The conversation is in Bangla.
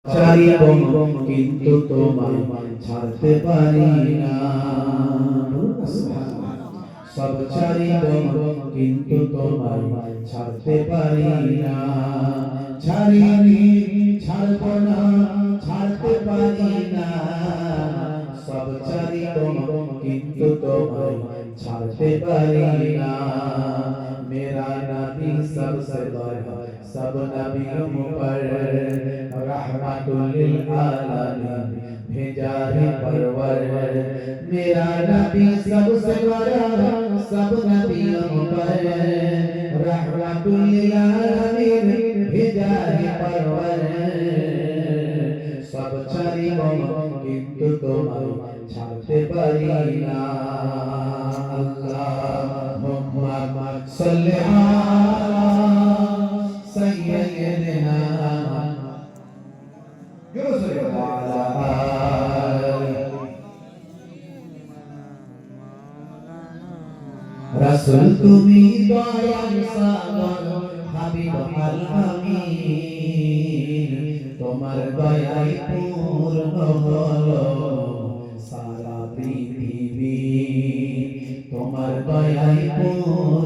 চারিব কিন্তু তোমায় ছাড়তে পারি না। সব ছাড়িব কিন্তু তোমায় ছাড়তে পারি না। ছাড়িনি ছাড়ব না, ছাড়তে পারি না। সব ছাড়িব কিন্তু তোমায় ছাড়তে পারি না। मेरा नबी सबसे बड़ा सब नबियों पर रहमतुल लिल आलमीन भेजा है परवर। मेरा नबी सबसे बड़ा सब नबियों पर रहमतुल लिल आलमीन भेजा है परवर। सब ছাড়িব কিন্তু তোমায় ছাড়তে পারি না। আল্লাহুম্মা সাল্লি আলা সাইয়্যিদিনা ওয়ালা আলি রাসূল তুমি দয়ার সাগর হাবিব আল আমিন। তোমার দয়ায় পূর্ণ হলো সারা পৃথিবী। তোমার দয়ায় পূর্ণ